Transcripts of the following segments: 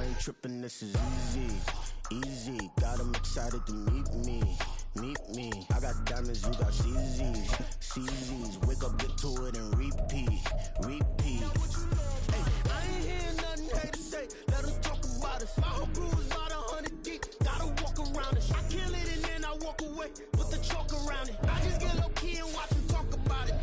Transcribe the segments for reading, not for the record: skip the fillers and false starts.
I ain't tripping, this is easy, easy. Got them excited to meet me. I got diamonds, you got CZs. Wake up, get to it, and repeat. Hey, I ain't hearing nothing hate to say. Let them talk about us. My whole crew is about 100 deep. Gotta walk around us. I kill it and then I walk away. Put the chalk around it. I just get low key and watch them talk about it.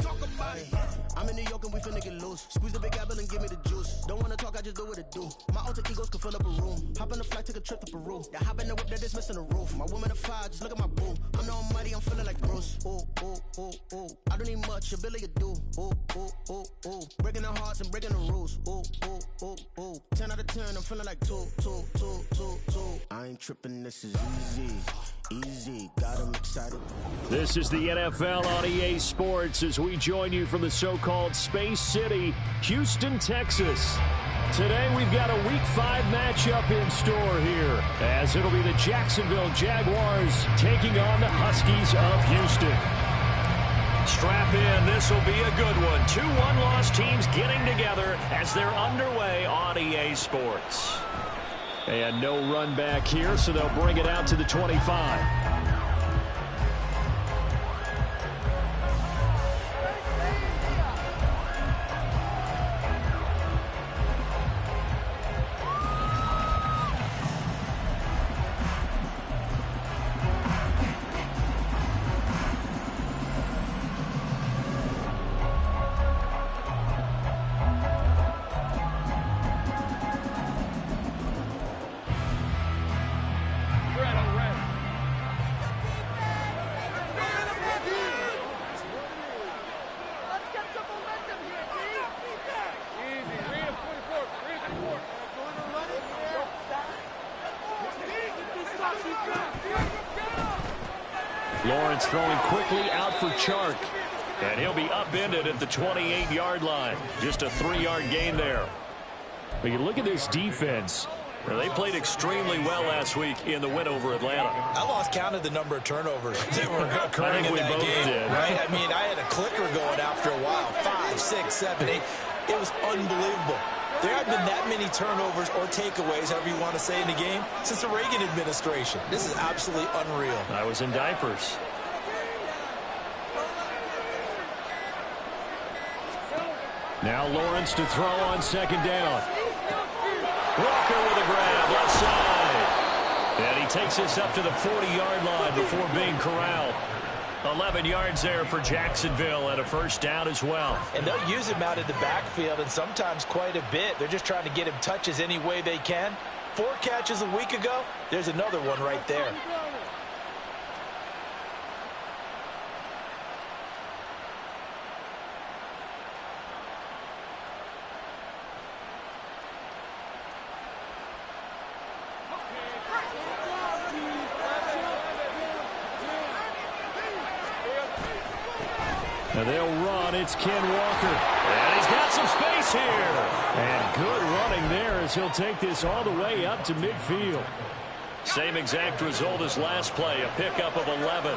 I'm in New York and we finna get loose. Squeeze the big apple and give me the juice. Don't wanna talk, I just do what it do. My alter egos can fill up a room. Hop on the flight, take a trip to Peru. That hop in the whip that is missing the roof. My woman a fire, just look at my boo. I'm no mighty, I'm feeling like Bruce. Ooh. I don't need much, ability to do. Ooh. Breaking the hearts and breaking the rules. Ooh. 10 out of 10, I'm feeling like two. I ain't tripping, this is easy. Got them excited. This is the NFL on EA Sports as we join you from the so-called Space City, Houston, Texas. Today we've got a Week 5 matchup in store here, as it'll be the Jacksonville Jaguars taking on the Huskies of Houston. Strap in, this will be a good one. 2 one-loss teams getting together as they're underway on EA Sports. And no run back here, so they'll bring it out to the 25. Lawrence throwing quickly out for Chark. And he'll be upended at the 28-yard line. Just a 3-yard gain there. But you look at this defense. They played extremely well last week in the win over Atlanta. I lost count of the number of turnovers that were occurring in that game. Did. Right? I mean, I had a clicker going after a while. 5, 6, 7, 8. It was unbelievable. There haven't been that many turnovers or takeaways, however you want to say, in the game since the Reagan administration. This is absolutely unreal. I was in diapers. Now Lawrence to throw on second down. Walker with a grab, left side. And he takes this up to the 40-yard line before being corralled. 11 yards there for Jacksonville and a first down as well. And they'll use him out of the backfield and sometimes quite a bit. They're just trying to get him touches any way they can. 4 catches a week ago. There's another one right there. And they'll run. It's Ken Walker. And he's got some space here. And good running there as he'll take this all the way up to midfield. Same exact result as last play, a pickup of 11.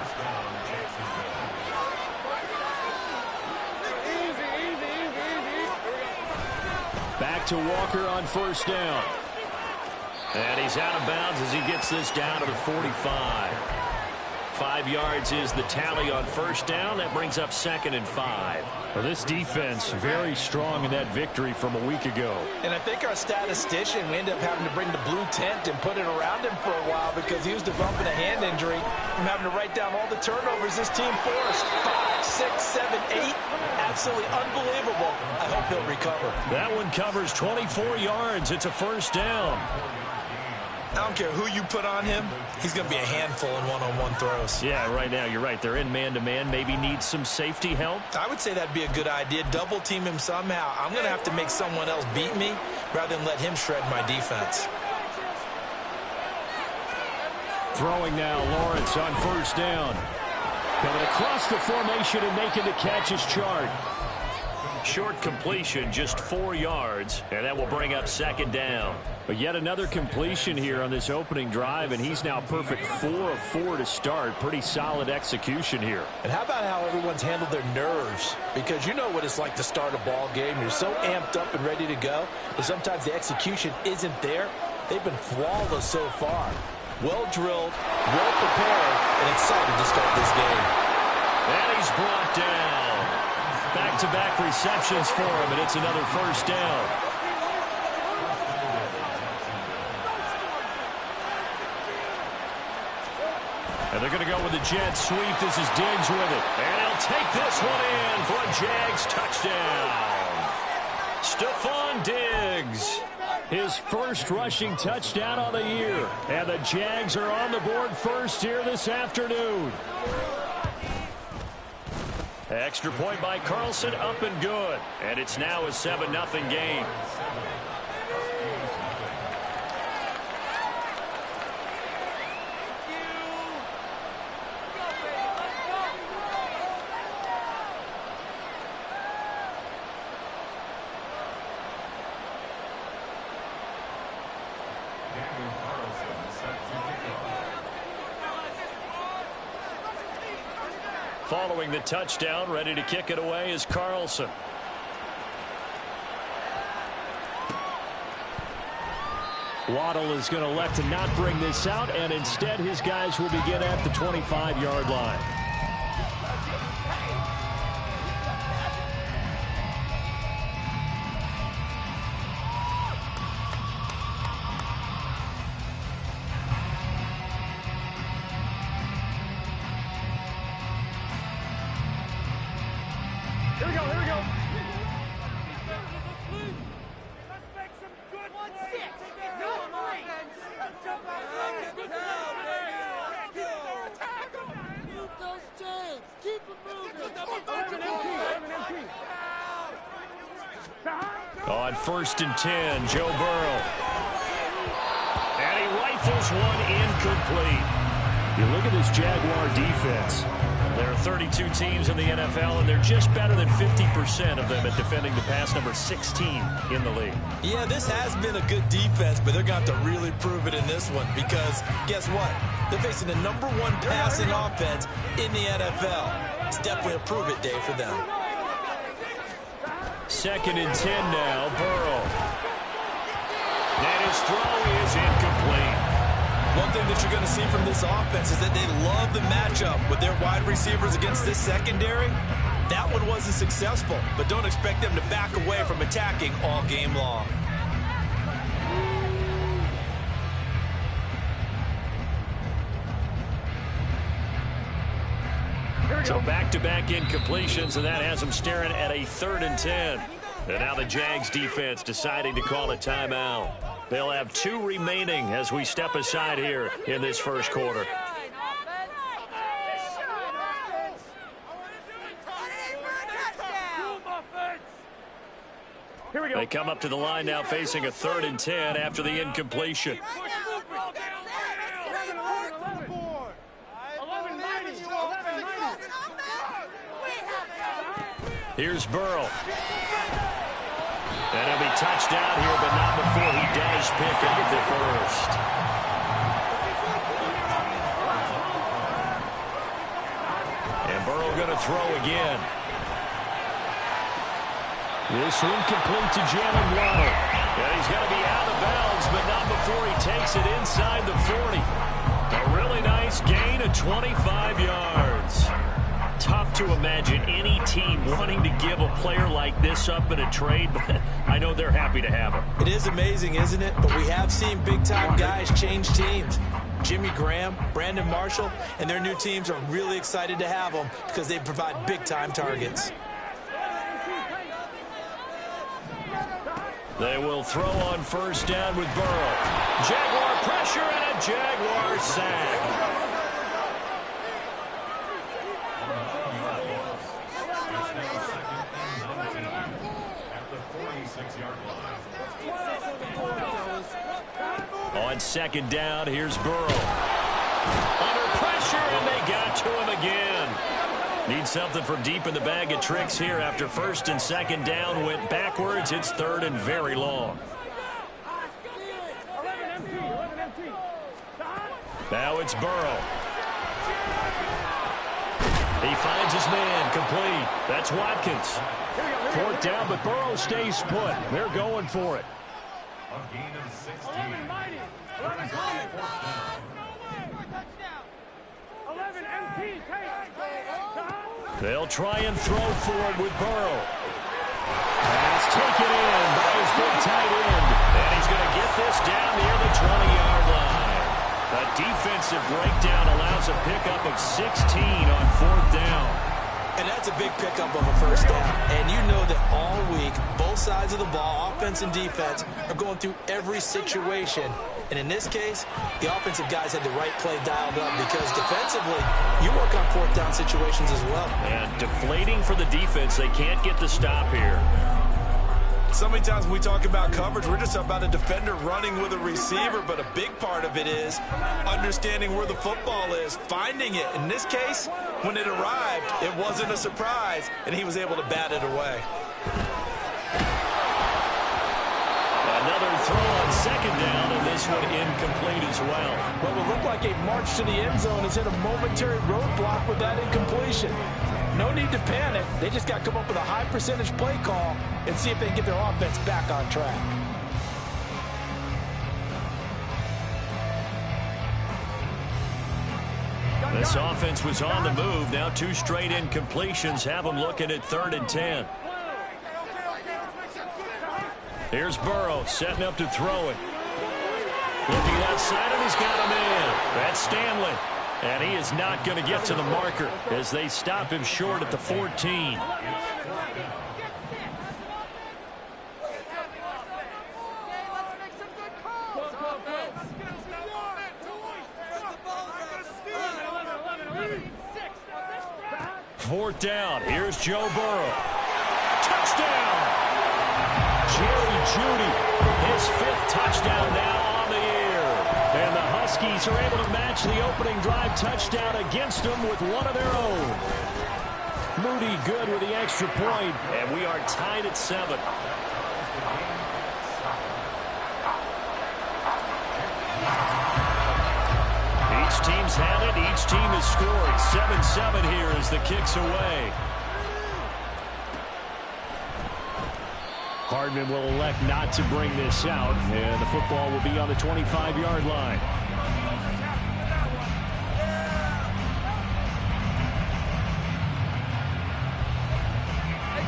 Back to Walker on first down. And he's out of bounds as he gets this down to the 45. 5 yards is the tally on first down. That brings up 2nd and 5. Well, this defense very strong in that victory from a week ago. And I think our statistician, we ended up having to bring the blue tent and put it around him for a while because he was developing a hand injury from having to write down all the turnovers this team forced. 5, 6, 7, 8. Absolutely unbelievable. I hope he'll recover. That one covers 24 yards. It's a first down. I don't care who you put on him. He's going to be a handful in one-on-one throws. Yeah, right now, you're right. They're in man-to-man. Maybe needs some safety help. I would say that'd be a good idea. Double team him somehow. I'm going to have to make someone else beat me rather than let him shred my defense. Throwing now, Lawrence on first down. Coming across the formation and making the catch is Chark. Short completion, just 4 yards, and that will bring up 2nd down. But yet another completion here on this opening drive, and he's now perfect 4 of 4 to start. Pretty solid execution here. And how about how everyone's handled their nerves? Because you know what it's like to start a ball game. You're so amped up and ready to go, but sometimes the execution isn't there. They've been flawless so far. Well-drilled, well-prepared, and excited to start this game. And he's brought down. Back-to-back receptions for him, and it's another first down. And they're going to go with the jet sweep. This is Diggs with it. And he'll take this one in for a Jags touchdown. Stephon Diggs. His first rushing touchdown on the year. And the Jags are on the board first here this afternoon. Extra point by Carlson, up and good. And it's now a 7-0 game. Following the touchdown, ready to kick it away is Carlson. Waddle is going to elect to not bring this out, and instead his guys will begin at the 25-yard line. On 1st and 10, Joe Burrow. And he rifles one incomplete. You look at this Jaguar defense. There are 32 teams in the NFL, and they're just better than 50% of them at defending the pass, number 16 in the league. Yeah, this has been a good defense, but they're going to have to really prove it in this one because guess what? They're facing the #1 passing offense in the NFL. It's definitely a prove-it day for them. 2nd and 10 now, Burrow. And his throw is incomplete. One thing that you're going to see from this offense is that they love the matchup with their wide receivers against this secondary. That one wasn't successful, but don't expect them to back away from attacking all game long. So back-to-back incompletions, and that has them staring at a 3rd and 10. And now the Jags defense deciding to call a timeout. They'll have 2 remaining as we step aside here in this first quarter. They come up to the line now facing a 3rd and 10 after the incompletion. Here's Burrow. And he'll be touched down here, but not before he does pick up the first. And Burrow going to throw again. This one complete to Jalen Waddle. And he's going to be out of bounds, but not before he takes it inside the 40. A really nice gain of 25 yards. Tough to imagine any team wanting to give a player like this up in a trade, but I know they're happy to have him. It is amazing, isn't it? But we have seen big-time guys change teams. Jimmy Graham, Brandon Marshall, and their new teams are really excited to have them because they provide big-time targets. They will throw on 1st down with Burrow. Jaguar pressure and a Jaguar sack. On 2nd down, here's Burrow. Under pressure, and they got to him again. Need something from deep in the bag of tricks here after 1st and 2nd down went backwards. It's 3rd and very long. Now it's Burrow. He finds his man, complete. That's Watkins. 4th down, but Burrow stays put. They're going for it. A gain of 16. 11 MT, they'll try and throw for it with Burrow. Pass taken in by his big tight end. And he's going to get this down near the 20-yard line. A defensive breakdown allows a pickup of 16 on 4th down. And that's a big pickup of a first down. And you know that all week, both sides of the ball, offense and defense, are going through every situation. And in this case, the offensive guys had the right play dialed up because defensively, you work on 4th down situations as well. And deflating for the defense. They can't get the stop here. So many times when we talk about coverage, we're just about a defender running with a receiver, but a big part of it is understanding where the football is, finding it. In this case, when it arrived, it wasn't a surprise, and he was able to bat it away. Another throw on 2nd down, and this one incomplete as well. Well, it looked like a march to the end zone has hit a momentary roadblock with that incompletion. No need to panic. They just got to come up with a high percentage play call and see if they can get their offense back on track. This offense was on the move. Now 2 straight incompletions have them looking at 3rd and 10. Here's Burrow setting up to throw it. Looking outside, and he's got him in. That's Stanley. And he is not going to get to the marker as they stop him short at the 14. Fourth down. Here's Joe Burrow. Touchdown! Jerry Jeudy, his 5th touchdown now on the year. And the Huskies are able to match the opening drive touchdown against them with one of their own. Moody good with the extra point, and we are tied at 7. Each team's had it. Each team has scored. 7-7 here as the kick's away. Hardman will elect not to bring this out, and the football will be on the 25-yard line.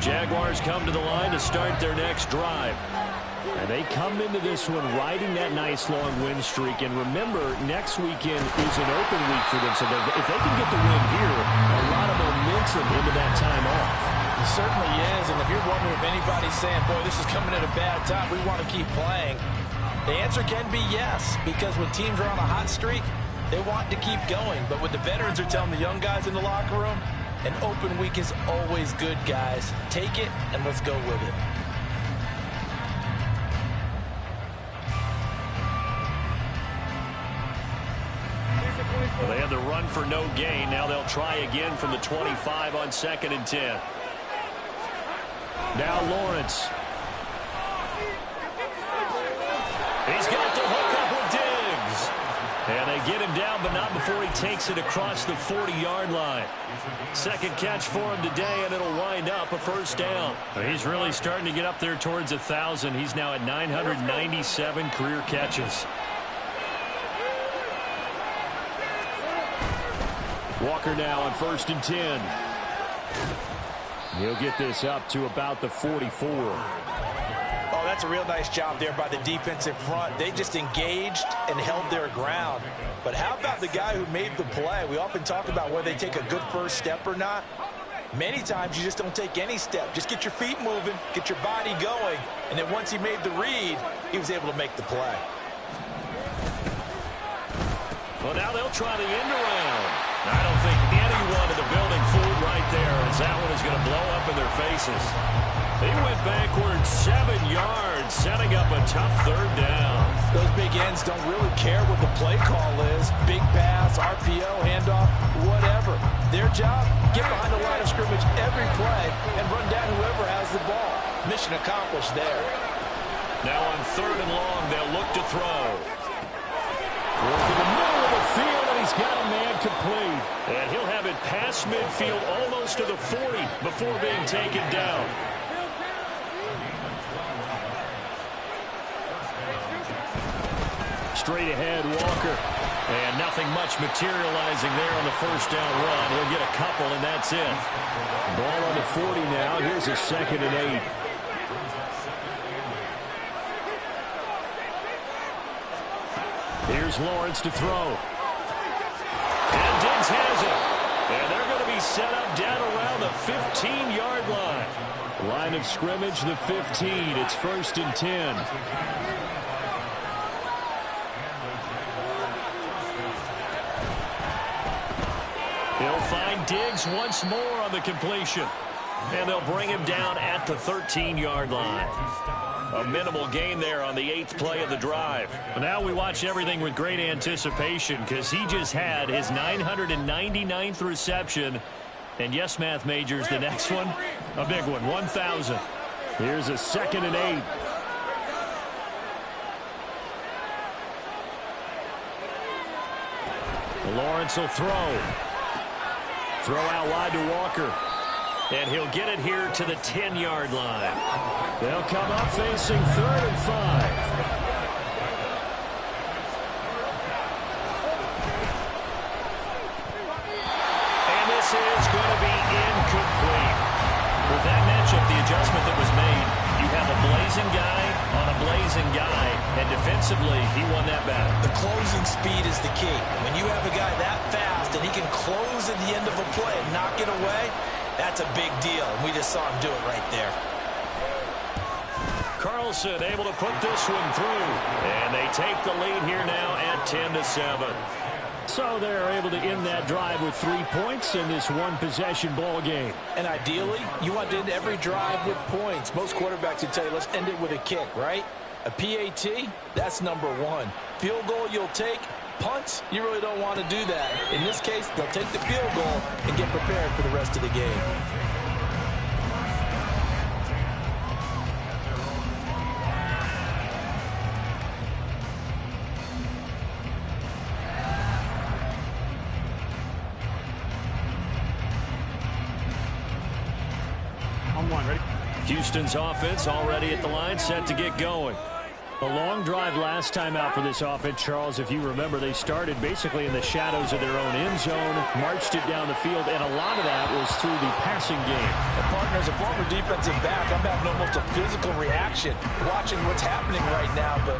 Jaguars come to the line to start their next drive. And they come into this one riding that nice long win streak. And remember, next weekend is an open week for them. So if they can get the win here, a lot of momentum into that time off. It certainly is. And if you're wondering if anybody's saying, boy, this is coming at a bad time, we want to keep playing, the answer can be yes. Because when teams are on a hot streak, they want to keep going. But what the veterans are telling the young guys in the locker room, an open week is always good, guys. Take it, and let's go with it. Well, they had the run for no gain. Now they'll try again from the 25 on 2nd and 10. Now Lawrence. He's got the hook up with Diggs. And they get him down, but not before he takes it across the 40-yard line. 2nd catch for him today, and it'll wind up a 1st down. He's really starting to get up there towards 1,000. He's now at 997 career catches. Walker now on 1st and 10. He'll get this up to about the 44. Oh, that's a real nice job there by the defensive front. They just engaged and held their ground. But how about the guy who made the play? We often talk about whether they take a good first step or not. Many times you just don't take any step. Just get your feet moving, get your body going, and then once he made the read, he was able to make the play. Well, now they'll try the end around. I don't think anyone in the building fooled right there, as that one is going to blow up in their faces. He went backwards 7 yards, setting up a tough 3rd down. Those big ends don't really care what the play call is. Big pass, RPO, handoff, whatever. Their job, get behind the line of scrimmage every play and run down whoever has the ball. Mission accomplished there. Now on 3rd and long, they'll look to throw. To the middle of the field, and he's got a man complete. And he'll have it past midfield, almost to the 40, before being taken down. straight ahead, Walker. And nothing much materializing there on the first down run. He'll get a couple, and that's it. Ball on the 40 now. Here's a 2nd and 8. Here's Lawrence to throw. And Diggs has it. And they're going to be set up down around the 15-yard line. Line of scrimmage, the 15. It's 1st and 10. He'll find Diggs once more on the completion. And they'll bring him down at the 13-yard line. A minimal gain there on the 8th play of the drive. Now we watch everything with great anticipation because he just had his 999th reception. And yes, math majors, the next one, a big one, 1,000. Here's a 2nd and 8. Lawrence will throw. Throw out wide to Walker. And he'll get it here to the 10-yard line. They'll come up facing 3rd and 5. And this is going to be incomplete. With that matchup, the adjustment that was made, you have a blazing guy on a blazing guy, and defensively, he won that battle. The closing speed is the key. When you have a guy that fast and he can close at the end of a play and knock it away, that's a big deal, and we just saw him do it right there. Carlson able to put this one through, and they take the lead here now at 10-7. So they're able to end that drive with 3 points in this one-possession ball game. And ideally, you want to end every drive with points. Most quarterbacks would tell you, let's end it with a kick, right? A PAT, that's number 1. Field goal you'll take. Punts, you really don't want to do that. In this case, they'll take the field goal and get prepared for the rest of the game. On one, ready? Houston's offense already at the line, set to get going. A long drive last time out for this offense, Charles. If you remember, they started basically in the shadows of their own end zone, marched it down the field, and a lot of that was through the passing game. And partner, as a former defensive back, I'm having almost a physical reaction watching what's happening right now. But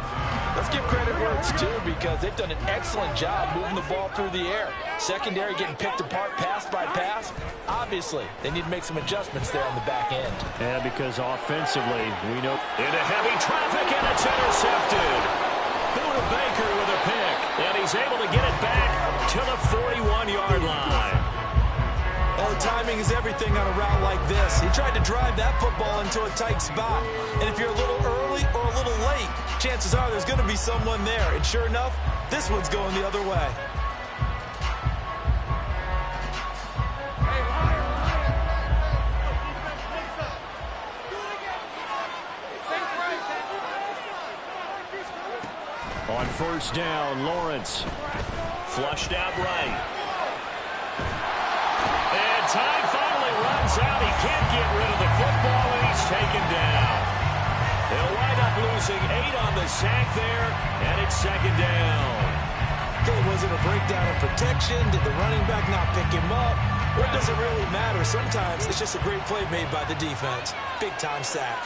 let's give credit where it's due because they've done an excellent job moving the ball through the air. Secondary getting picked apart pass by pass. Obviously, they need to make some adjustments there on the back end. Yeah, because offensively, we know into heavy traffic, and it's intercepted. Buda Baker with a pick, and he's able to get it back to the 41-yard line. Well, the timing is everything on a route like this. He tried to drive that football into a tight spot. And if you're a little early or a little late, chances are there's going to be someone there. And sure enough, this one's going the other way. On first down, Lawrence flushed out right. And time finally runs out. He can't get rid of the football, and he's taken down. They'll wind up losing 8 on the sack there, and it's 2nd down. Okay, was it a breakdown in protection? Did the running back not pick him up? Or does it really matter? Sometimes it's just a great play made by the defense. Big-time sack.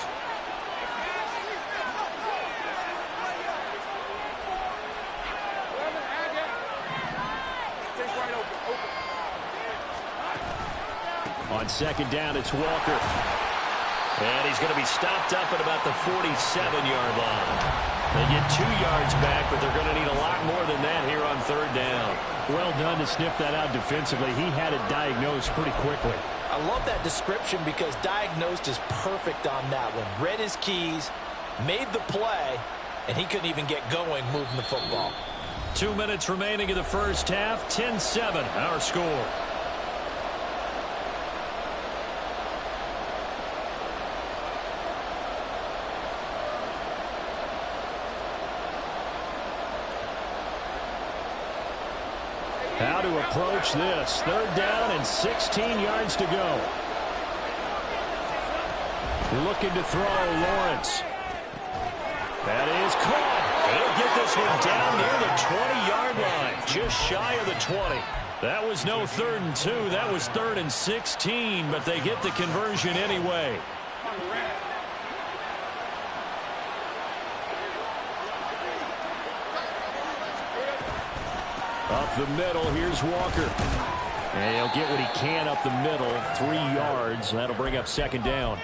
On 2nd down, it's Walker. And he's going to be stopped up at about the 47-yard line. They get 2 yards back, but they're going to need a lot more than that here on 3rd down. Well done to sniff that out defensively. He had it diagnosed pretty quickly. I love that description because diagnosed is perfect on that one. Read his keys, made the play, and he couldn't even get going moving the football. 2 minutes remaining in the first half. 10-7, our score. How to approach this. 3rd down and 16 yards to go. Looking to throw, Lawrence. That is caught. He'll get this one down near the 20-yard line, just shy of the 20. That was no 3rd and 2. That was 3rd and 16, but they get the conversion anyway. Up the middle, here's Walker. And he'll get what he can up the middle, 3 yards. That'll bring up 2nd down.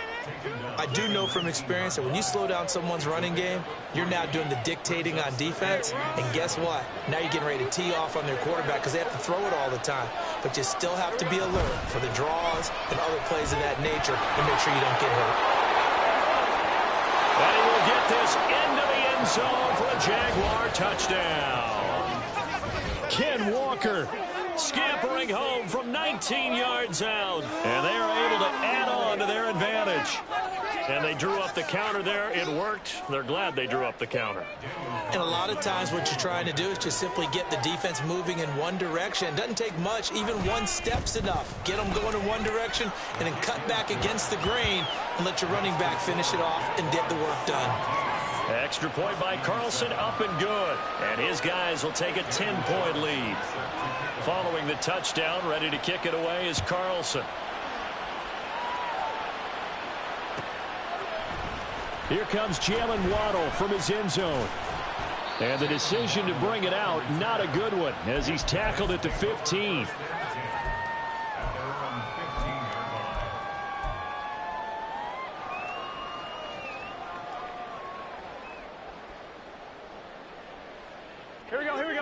I do know from experience that when you slow down someone's running game, you're now doing the dictating on defense. And guess what? Now you're getting ready to tee off on their quarterback because they have to throw it all the time. But you still have to be alert for the draws and other plays of that nature to make sure you don't get hurt. And he will get this into the end zone for a Jaguar touchdown. Ken Walker scampering home from 19 yards out. And they are able to add on to their advantage. And they drew up the counter there. It worked. They're glad they drew up the counter. And a lot of times what you're trying to do is just simply get the defense moving in one direction. It doesn't take much. Even one step's enough. Get them going in one direction and then cut back against the grain and let your running back finish it off and get the work done. Extra point by Carlson, up and good. And his guys will take a 10-point lead. Following the touchdown, ready to kick it away is Carlson. Here comes Jalen Waddle from his end zone. And the decision to bring it out, not a good one, as he's tackled at the 15.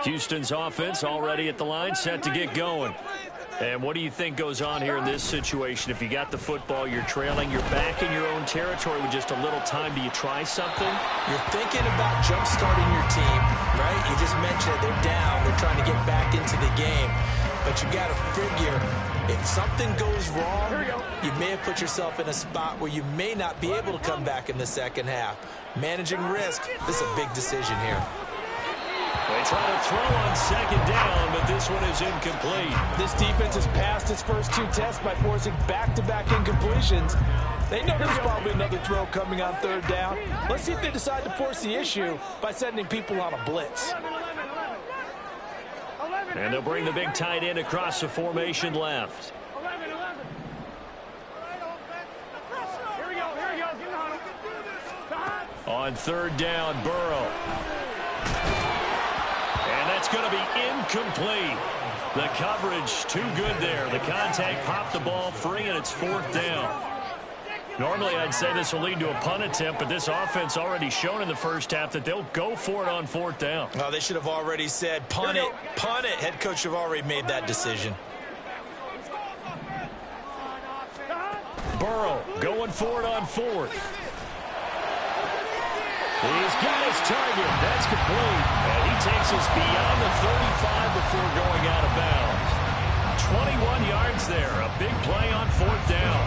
Houston's offense already at the line, set to get going. And what do you think goes on here in this situation? If you got the football, you're trailing, you're back in your own territory with just a little time. Do you try something? You're thinking about jump-starting your team, right? You just mentioned it. They're down. They're trying to get back into the game. But you got to figure, if something goes wrong, you may have put yourself in a spot where you may not be able to come back in the second half. Managing risk, this is a big decision here. They try to throw on 2nd down, but this one is incomplete. This defense has passed its first 2 tests by forcing back-to-back incompletions. They know there's probably another throw coming on 3rd down. Let's see if they decide to force the issue by sending people on a blitz. And they'll bring the big tight end across the formation left. On 3rd down, Burrow. And that's going to be incomplete. The coverage too good there. The contact popped the ball free, and it's 4th down. Normally, I'd say this will lead to a punt attempt, but this offense already shown in the first half that they'll go for it on 4th down. Oh, they should have already said, punt it, punt it. Head coach have already made that decision. Burrow going for it on 4th. He's got his target. That's complete. And he takes us beyond the 35 before going out of bounds. 21 yards there. A big play on 4th down.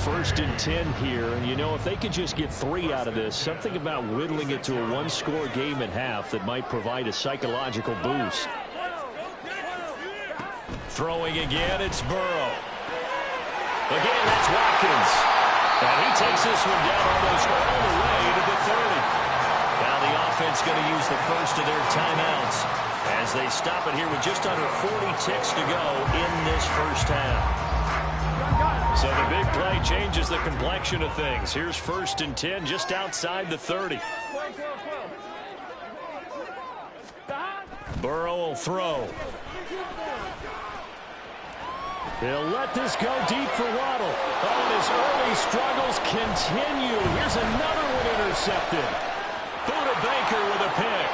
1st and 10 here. And, you know, if they could just get 3 out of this, something about whittling it to a 1-score game at half that might provide a psychological boost. Throwing again, it's Burrow. Again, that's Watkins. And he takes this one down almost all the way to the 30. Now the offense going to use the first of their timeouts as they stop it here with just under 40 ticks to go in this first half. So the big play changes the complexion of things. Here's 1st and 10 just outside the 30. Burrow will throw. He'll let this go deep for Waddle. Oh, and his early struggles continue. Here's another one intercepted. Buda Baker with a pick.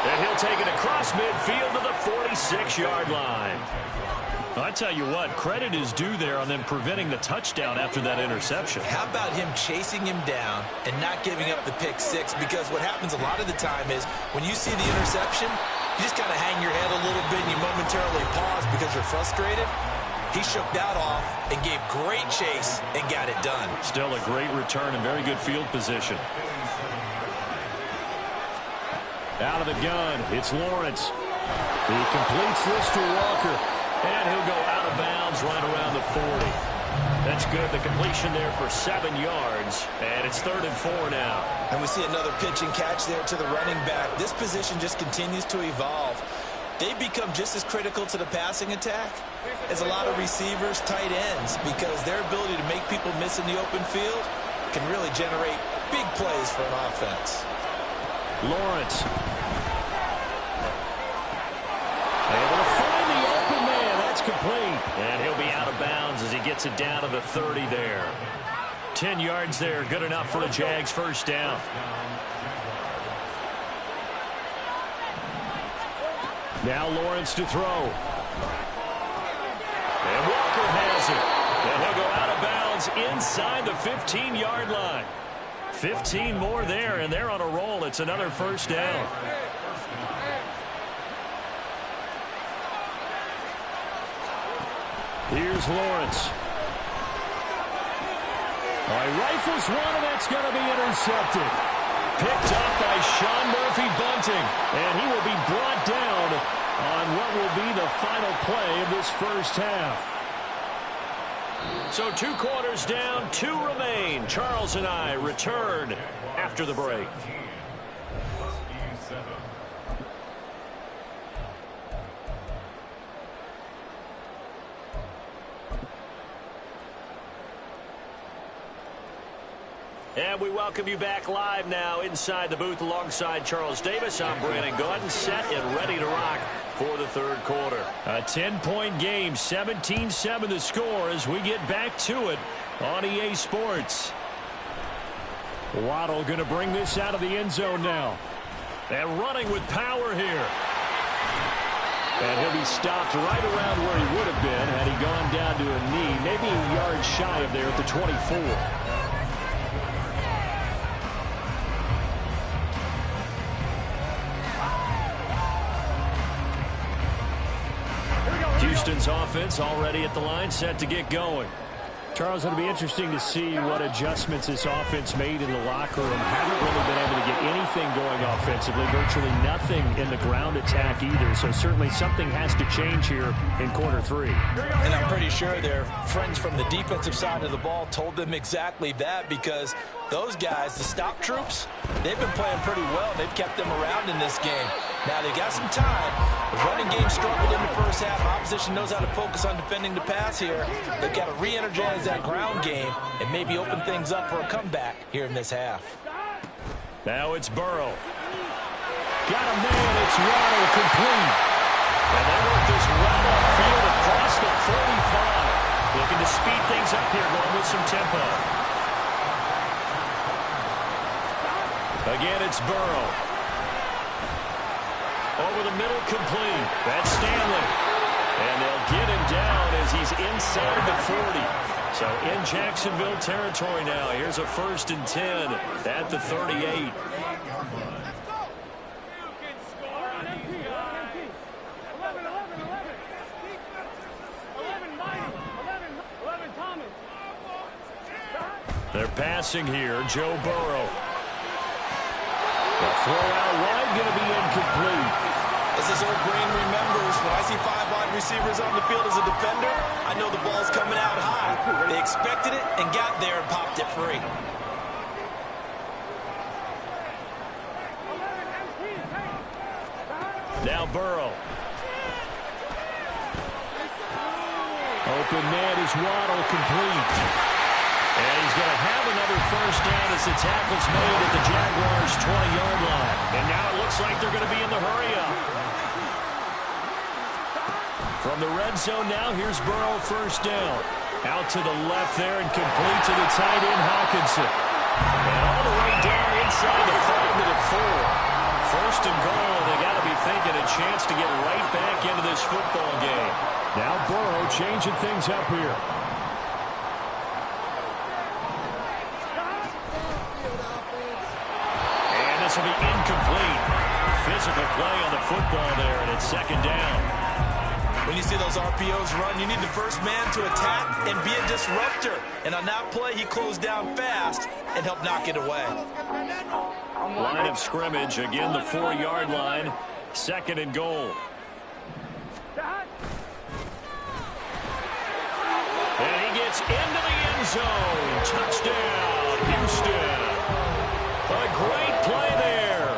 And he'll take it across midfield to the 46-yard line. I tell you what, credit is due there on them preventing the touchdown after that interception. How about him chasing him down and not giving up the pick 6? Because what happens a lot of the time is when you see the interception, you just kind of hang your head a little bit and you momentarily pause because you're frustrated. He shook that off and gave great chase and got it done. Still a great return and very good field position. Out of the gun, it's Lawrence. He completes this to Walker. And he'll go out of bounds right around the 40. That's good. The completion there for 7 yards. And it's 3rd and 4 now. And we see another pitch and catch there to the running back. This position just continues to evolve. They become just as critical to the passing attack as a lot of receivers, tight ends, because their ability to make people miss in the open field can really generate big plays for an offense. Lawrence. Able to find the open man. That's complete. And he'll be out of bounds as he gets it down to the 30 there. 10 yards there. Good enough for a Jags first down. Now Lawrence to throw. And Walker has it. And he'll go out of bounds inside the 15-yard line. 15 more there, and they're on a roll. It's another first down. Here's Lawrence. All right, rifles one, and that's going to be intercepted. Picked up by Sean Murphy-Bunting, and he will be brought down on what will be the final play of this first half. So 2 quarters down, 2 remain. Charles and I return after the break. And we welcome you back live now inside the booth alongside Charles Davis. I'm Brandon Gaudin, set and ready to rock for the 3rd quarter. A 10-point game, 17-7 the score as we get back to it on EA Sports. Waddle going to bring this out of the end zone now. And running with power here. And he'll be stopped right around where he would have been had he gone down to a knee, maybe a yard shy of there at the 24. Houston's offense already at the line, set to get going. Charles, it'll be interesting to see what adjustments this offense made in the locker room. Haven't really been able to get anything going offensively, virtually nothing in the ground attack either. So certainly something has to change here in quarter 3. And I'm pretty sure their friends from the defensive side of the ball told them exactly that, because those guys, the stop troops, they've been playing pretty well. They've kept them around in this game. Now they got some time. The running game struggled in the first half. Opposition knows how to focus on defending the pass here. They've got to re-energize that ground game and maybe open things up for a comeback here in this half. Now it's Burrow. Got a man. It's Waddle complete. And they work this route upfield across the 45. Looking to speed things up here, going with some tempo. Again, it's Burrow. Over the middle, complete. That's Stanley. And they'll get him down as he's inside the 40. So in Jacksonville territory now. Here's a 1st and 10 at the 38. They're passing here. Joe Burrow. The throw out wide, going to be incomplete. As his old brain remembers, when I see 5 wide receivers on the field as a defender, I know the ball's coming out high. They expected it and got there and popped it free. Now Burrow. Open man is Waddle, complete. And he's going to have another first down as the tackle's made at the Jaguars' 20-yard line. And now it looks like they're going to be in the hurry-up. From the red zone now, here's Burrow, first down. Out to the left there and complete to the tight end, Hockenson. And all the way down inside the 5 to the 4. First and goal, they got to be thinking a chance to get right back into this football game. Now Burrow changing things up here. And this will be incomplete. Physical play on the football there, and it's 2nd down. When you see those RPOs run, you need the first man to attack and be a disruptor. And on that play, he closed down fast and helped knock it away. Line of scrimmage, again the 4-yard line, 2nd and goal. And he gets It's into the end zone. Touchdown, Houston. A great play there.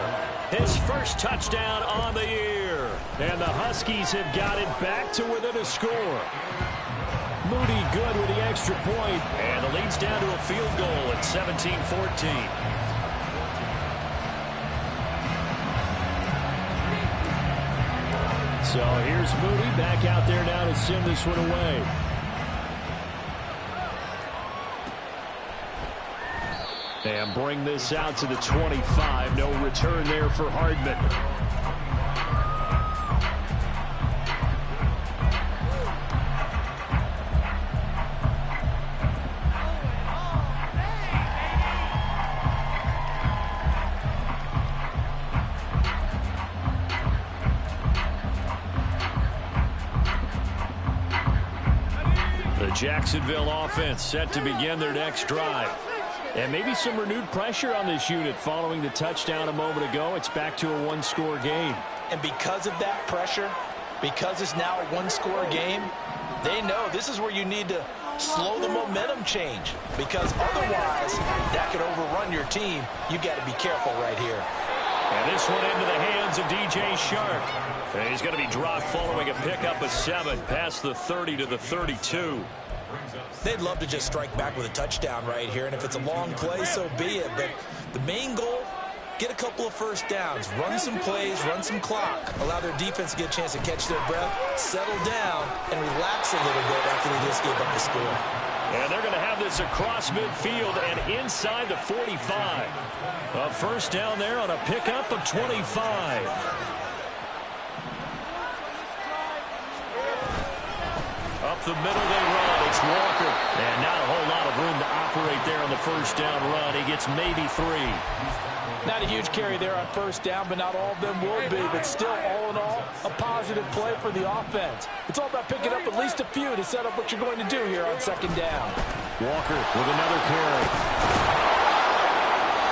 His first touchdown on the year. And the Huskies have got it back to within a score. Moody good with the extra point. And the lead's down to a field goal at 17-14. So here's Moody back out there now to send this one away. And bring this out to the 25. No return there for Hardman. Jacksonville offense set to begin their next drive. And maybe some renewed pressure on this unit following the touchdown a moment ago. It's back to a one-score game. And because of that pressure, because it's now a one-score game, they know this is where you need to slow the momentum change. Because otherwise, that could overrun your team. You got to be careful right here. And this one into the hands of DJ Shark. And he's going to be dropped following a pickup of 7 past the 30 to the 32. They'd love to just strike back with a touchdown right here, and if it's a long play, so be it. But the main goal, get a couple of first downs, run some plays, run some clock, allow their defense to get a chance to catch their breath, settle down, and relax a little bit after they just gave up the score. And they're going to have this across midfield and inside the 45. A first down there on a pickup of 25. Up the middle they run. It's Walker. And not a whole lot of room to operate there on the first down run. He gets maybe 3. Not a huge carry there on first down, but not all of them will be. But still, all in all, a positive play for the offense. It's all about picking up at least a few to set up what you're going to do here on second down. Walker with another carry.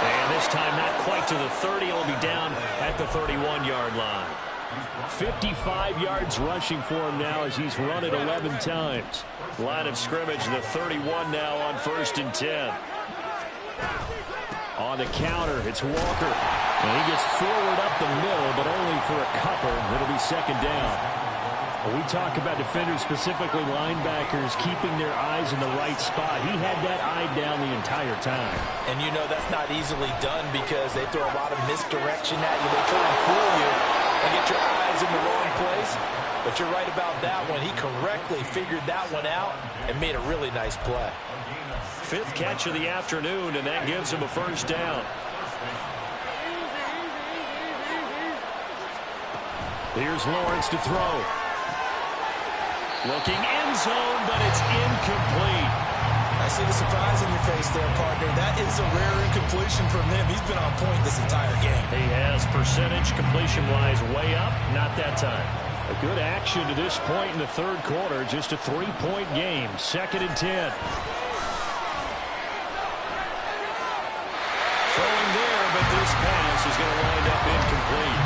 And this time not quite to the 30. It'll be down at the 31-yard line. 55 yards rushing for him now as he's run it 11 times. Line of scrimmage, the 31 now on 1st and 10. On the counter, it's Walker. And he gets forward up the middle, but only for a couple. It'll be second down. When we talk about defenders, specifically linebackers, keeping their eyes in the right spot. He had that eye down the entire time. And you know that's not easily done because they throw a lot of misdirection at you. They try to fool you and get your eyes in the wrong place. But you're right about that one. He correctly figured that one out and made a really nice play. 5th catch of the afternoon, and that gives him a first down. Here's Lawrence to throw. Looking end zone, but it's incomplete. I see the surprise in your face there, partner. That is a rare incompletion from him. He's been on point this entire game. He has percentage completion-wise way up. Not that time. A good action to this point in the third quarter. Just a 3-point game. 2nd and 10. Throwing there, but this pass is going to wind up incomplete.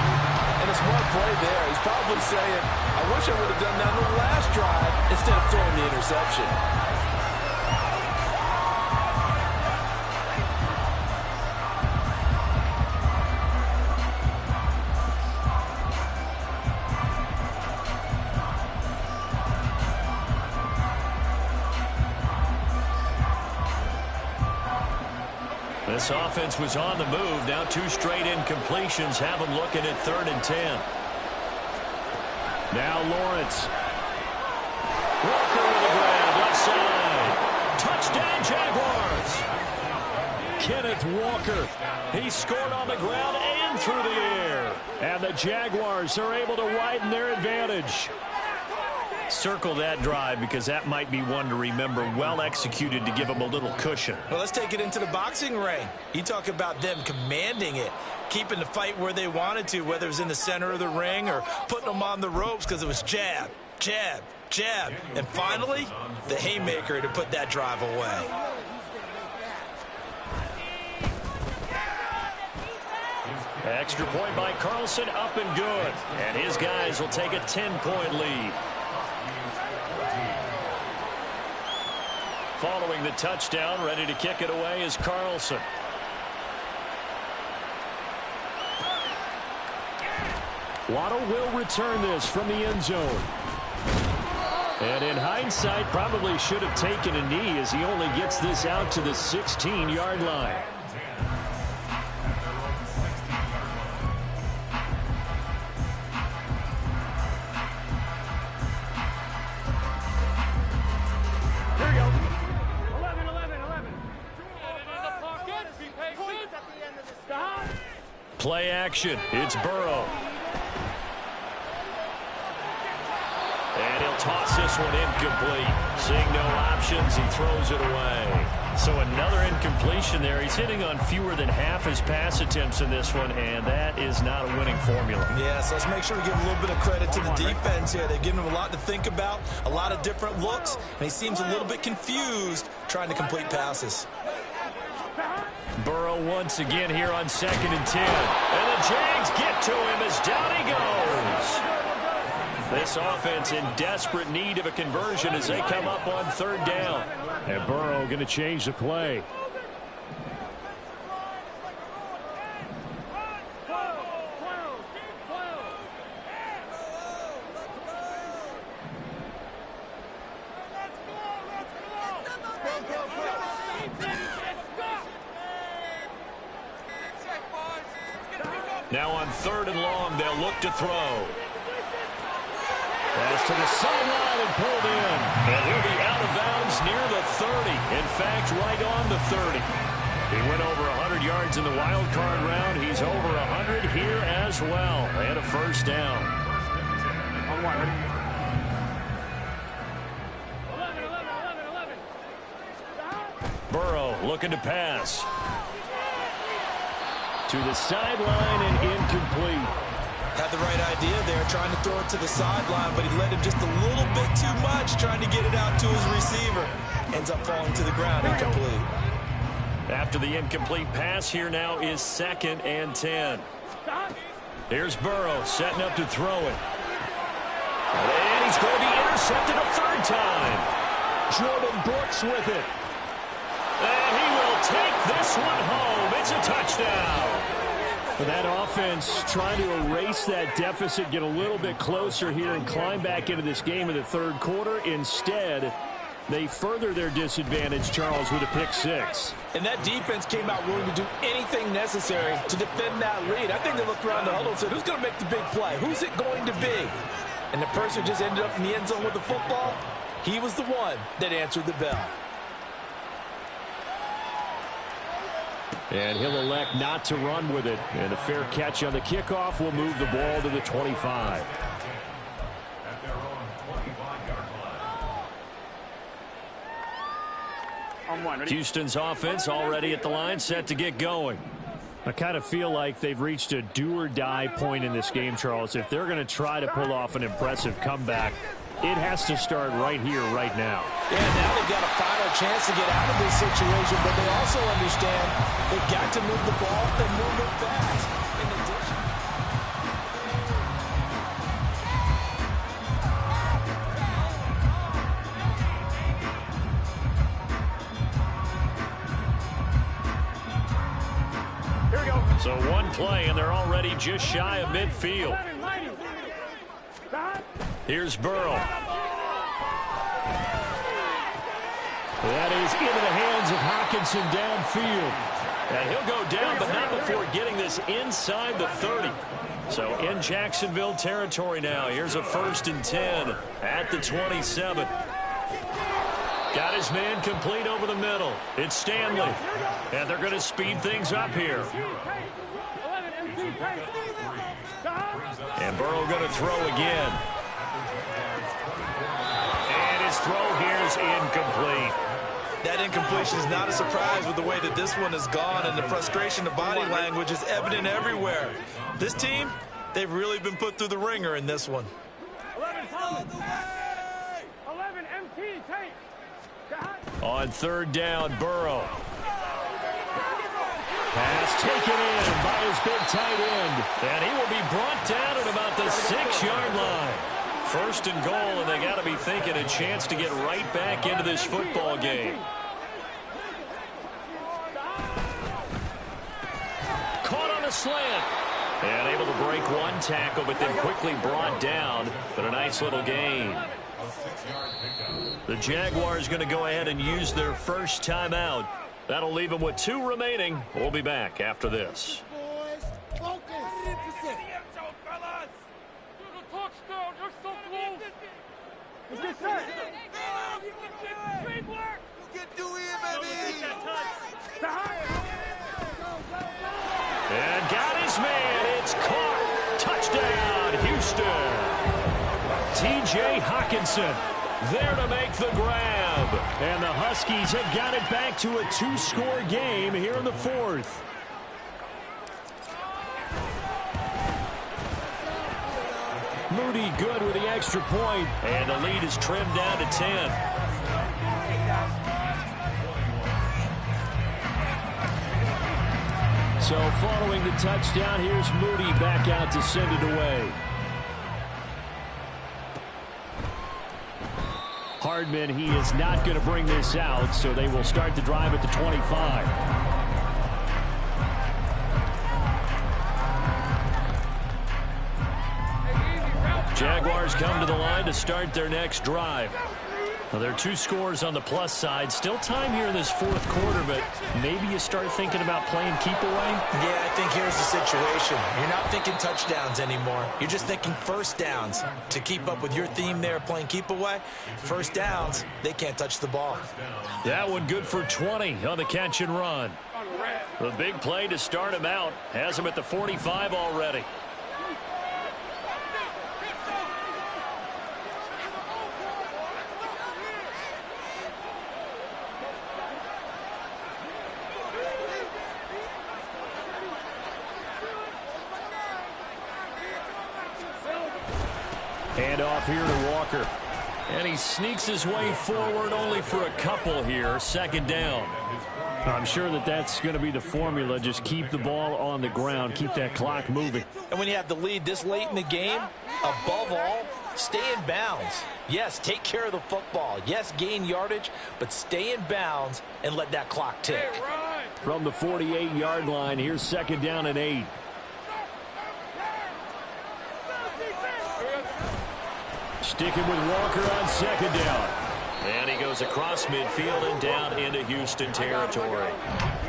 And a smart play there. He's probably saying, I wish I would have done that on the last drive instead of throwing the interception. This offense was on the move. Now 2 straight incompletions have them looking at 3rd and 10. Now Lawrence. Walker with a grab left side. Touchdown Jaguars. Kenneth Walker. He scored on the ground and through the air. And the Jaguars are able to widen their advantage. Circle that drive because that might be one to remember. Well executed to give them a little cushion. Well, let's take it into the boxing ring. You talk about them commanding it, keeping the fight where they wanted to, whether it was in the center of the ring or putting them on the ropes because it was jab, jab, jab. And finally, the haymaker to put that drive away. Extra point by Carlson, up and good. And his guys will take a 10-point lead. following the touchdown. Ready to kick it away is Carlson. Waddle will return this from the end zone. And in hindsight, probably should have taken a knee as he only gets this out to the 16-yard line. Here we go. 11, 11, 11. Stop. Play action. It's Burrow. And he'll toss this one incomplete. Seeing no options, he throws it away. So another incompletion there. He's hitting on fewer than half his pass attempts in this one, and that is not a winning formula. Yeah, so let's make sure we give a little bit of credit to the defense here. They've given him a lot to think about, a lot of different looks, and he seems a little bit confused trying to complete passes. Burrow once again here on 2nd and 10. And the Jags get to him as down he goes. This offense in desperate need of a conversion as they come up on 3rd down. And Burrow going to change the play. Now on 3rd and long, they'll look to throw. Pass to the sideline and pulled in. And he'll be out of bounds near the 30. In fact, right on the 30. He went over 100 yards in the wild card round. He's over 100 here as well. And a first down. On one. 11, 11, 11, 11. Burrow looking to pass. To the sideline and incomplete. Had the right idea there, trying to throw it to the sideline, but he let him just a little bit too much, trying to get it out to his receiver. Ends up falling to the ground, incomplete. After the incomplete pass, here now is 2nd and 10. Here's Burrow setting up to throw it. And he's going to be intercepted a 3rd time. Jordan Brooks with it. And he will take this one home. It's a touchdown. That offense trying to erase that deficit, get a little bit closer here and climb back into this game in the 3rd quarter. Instead, they further their disadvantage, Charles, with a pick 6. And that defense came out willing to do anything necessary to defend that lead. I think they looked around the huddle and said, who's going to make the big play? Who's it going to be? And the person who just ended up in the end zone with the football, he was the one that answered the bell. And he'll elect not to run with it. And a fair catch on the kickoff will move the ball to the 25. Houston's offense already at the line, set to get going. I kind of feel like they've reached a do-or-die point in this game, Charles. If they're going to try to pull off an impressive comeback, it has to start right here, right now. Yeah, now they've got a final chance to get out of this situation, but they also understand they've got to move the ball and move it fast. In addition, Here we go. So one play, and they're already just shy of midfield. Here's Burrow. That is into the hands of Hockenson downfield. And he'll go down, but not before getting this inside the 30. So in Jacksonville territory now. Here's a 1st and 10 at the 27. Got his man complete over the middle. It's Stanley. And they're going to speed things up here. And Burrow going to throw again. And his throw here is incomplete. that incompletion is not a surprise with the way that this one has gone, and the frustration, the body language is evident everywhere. This team, they've really been put through the ringer in this one. 11 MT, take. On third down, Burrow. Pass taken in by his big tight end. And he will be brought down at about the 6-yard line. First and goal, and they got to be thinking a chance to get right back into this football game. Caught on a slant. And able to break one tackle, but then quickly brought down. But a nice little gain. The Jaguars going to go ahead and use their first timeout. That'll leave them with 2 remaining. We'll be back after this. And got his man. It's caught. Touchdown, Houston. T.J. Hockenson there to make the grab. And the Huskies have got it back to a 2-score game here in the 4th. Moody good with the extra point. And the lead is trimmed down to 10. So following the touchdown, here's Moody back out to send it away. Hardman, he is not going to bring this out, so they will start the drive at the 25. Jaguars come to the line to start their next drive. Well, there are 2 scores on the plus side. Still time here in this 4th quarter, but maybe you start thinking about playing keep away? Yeah, I think here's the situation. You're not thinking touchdowns anymore. You're just thinking first downs. To keep up with your theme there, playing keep away, first downs, they can't touch the ball. That one good for 20 on the catch and run. The big play to start him out has him at the 45 already. Hand off here to Walker. And he sneaks his way forward only for a couple here. Second down. I'm sure that that's going to be the formula. Just keep the ball on the ground. Keep that clock moving. And when you have the lead this late in the game, above all, stay in bounds. Yes, take care of the football. Yes, gain yardage, but stay in bounds and let that clock tick. From the 48-yard line, here's second down and 8. Sticking with Walker on second down. And he goes across midfield and down into Houston territory.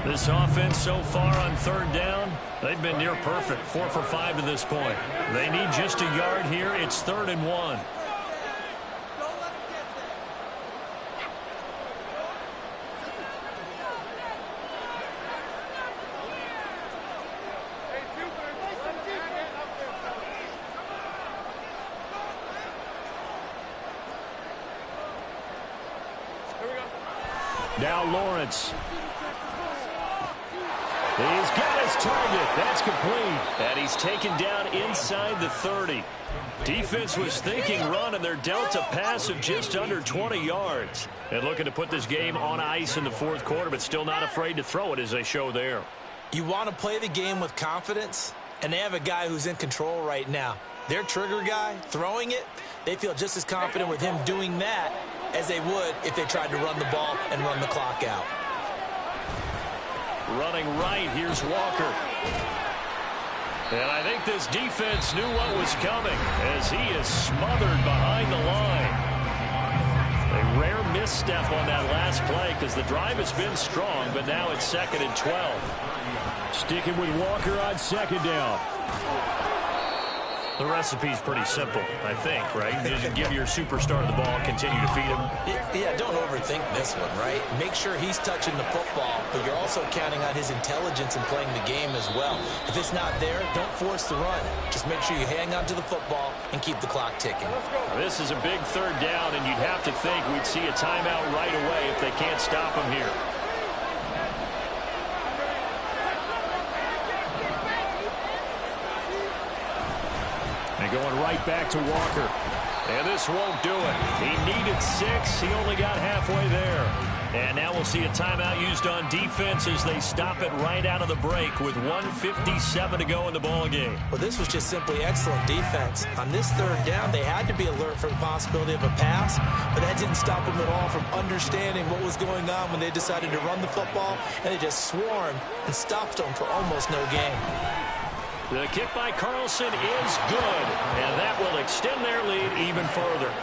This offense so far on third down, they've been near perfect. 4 for 5 to this point. They need just a yard here. It's 3rd and 1. Now Lawrence. He's got his target. That's complete. And he's taken down inside the 30. Defense was thinking run, and they're dealt a pass of just under 20 yards. And looking to put this game on ice in the 4th quarter, but still not afraid to throw it as they show there. You want to play the game with confidence, and they have a guy who's in control right now. Their trigger guy, throwing it, they feel just as confident with him doing that as they would if they tried to run the ball and run the clock out. Running right, here's Walker. And I think this defense knew what was coming as he is smothered behind the line. A rare misstep on that last play because the drive has been strong, but now it's 2nd and 12. Sticking with Walker on second down. The recipe's pretty simple, I think, right? Just give your superstar the ball, continue to feed him. Yeah, don't overthink this one, right? Make sure he's touching the football, but you're also counting on his intelligence in playing the game as well. If it's not there, don't force the run. Just make sure you hang on to the football and keep the clock ticking. This is a big 3rd down, and you'd have to think we'd see a timeout right away if they can't stop him here. And going right back to Walker. And this won't do it. He needed 6. He only got halfway there. And now we'll see a timeout used on defense as they stop it right out of the break with 1:57 to go in the ball game. Well, this was just simply excellent defense. On this third down, they had to be alert for the possibility of a pass, but that didn't stop them at all from understanding what was going on when they decided to run the football, and they just swarmed and stopped them for almost no gain. The kick by Carlson is good, and that will extend their lead even further.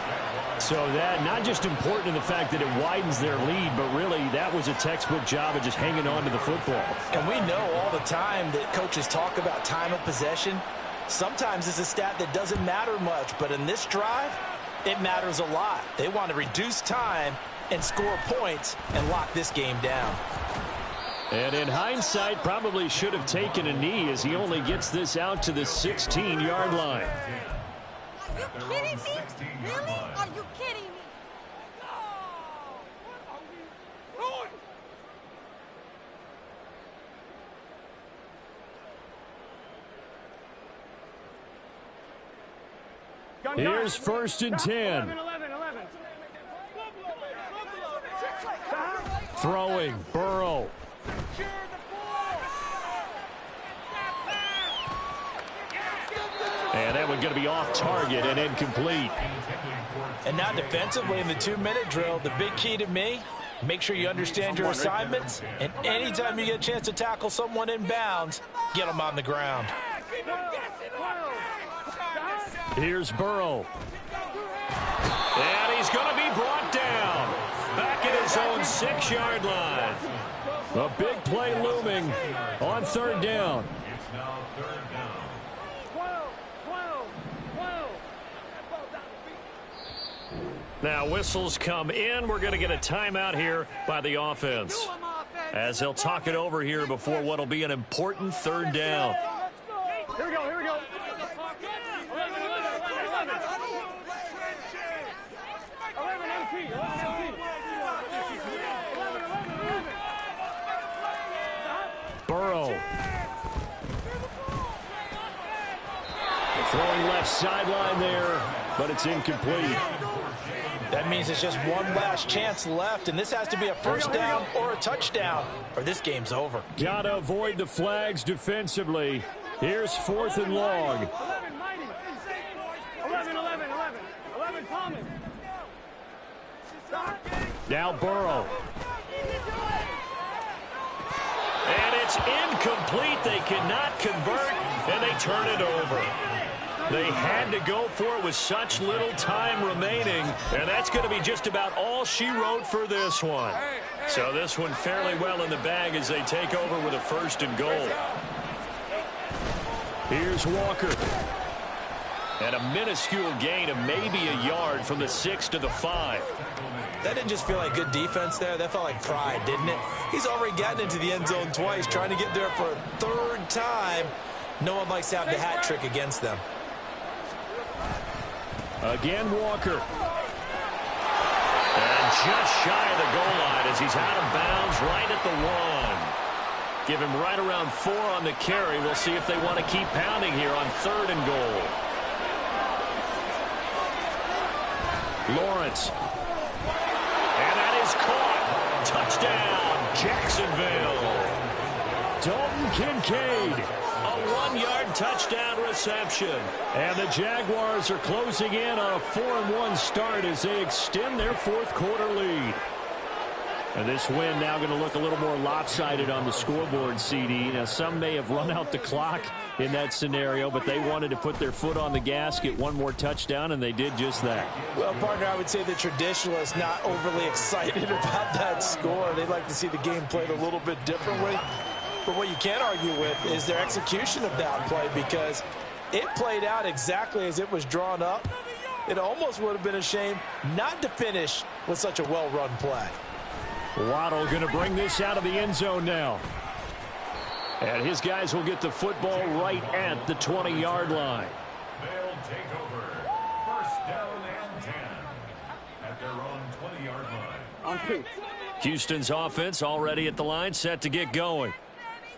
So that not just important in the fact that it widens their lead, but really that was a textbook job of just hanging on to the football. And we know all the time that coaches talk about time of possession. Sometimes it's a stat that doesn't matter much, but in this drive, it matters a lot. They want to reduce time and score points and lock this game down. And in hindsight, probably should have taken a knee as he only gets this out to the 16-yard line. Are you kidding me? Really? Are you kidding me? Here's 1st and 10. 11. Throwing, Burrow. And that one going to be off target and incomplete. And now defensively in the 2-minute drill, the big key to me, make sure you understand your assignments, and anytime you get a chance to tackle someone in bounds, get them on the ground. Here's Burrow. And he's going to be brought down. Back at his own 6-yard line. A big play looming on 3rd down. Now whistles come in. We're going to get a timeout here by the offense, as they'll talk it over here before what will be an important 3rd down. Here we go. 11. Burrow. Throwing left sideline there, but it's incomplete. That means it's just one last chance left, and this has to be a 1st down or a touchdown, or this game's over. Got to avoid the flags defensively. Here's 4th and long. 11, Thomas. Now Burrow. And it's incomplete. They cannot convert, and they turn it over. They had to go for it with such little time remaining, and that's going to be just about all she wrote for this one. So this one fairly well in the bag as they take over with a 1st and goal. Here's Walker. And a minuscule gain of maybe a yard from the 6 to the 5. That didn't just feel like good defense there. That felt like pride, didn't it? He's already gotten into the end zone twice, trying to get there for a 3rd time. No one likes to have the hat trick against them. Again, Walker. And just shy of the goal line as he's out of bounds right at the 1. Give him right around 4 on the carry. We'll see if they want to keep pounding here on 3rd and goal. Lawrence. And that is caught. Touchdown, Jacksonville. Dalton Kincaid. A 1-yard touchdown reception. And the Jaguars are closing in on a 4-1 start as they extend their 4th quarter lead. And this win now going to look a little more lopsided on the scoreboard, CD. Now, some may have run out the clock in that scenario, but they wanted to put their foot on the gas, get one more touchdown, and they did just that. Well, partner, I would say the traditionalists not overly excited about that score. They'd like to see the game played a little bit differently. But what you can't argue with is their execution of that play, because it played out exactly as it was drawn up. It almost would have been a shame not to finish with such a well-run play. Waddle going to bring this out of the end zone now. And his guys will get the football right at the 20-yard line. They'll take over. 1st down and 10 at their own 20-yard line. On 2. Houston's offense already at the line, set to get going.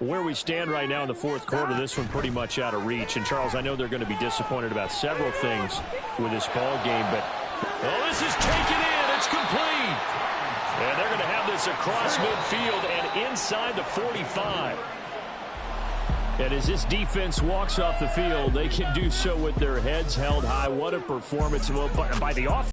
Where we stand right now in the 4th quarter, this one pretty much out of reach. And, Charles, I know they're going to be disappointed about several things with this ball game, but... Oh, this is taken in. It's complete. And they're going to have this across midfield and inside the 45. And as this defense walks off the field, they can do so with their heads held high. What a performance by the offense.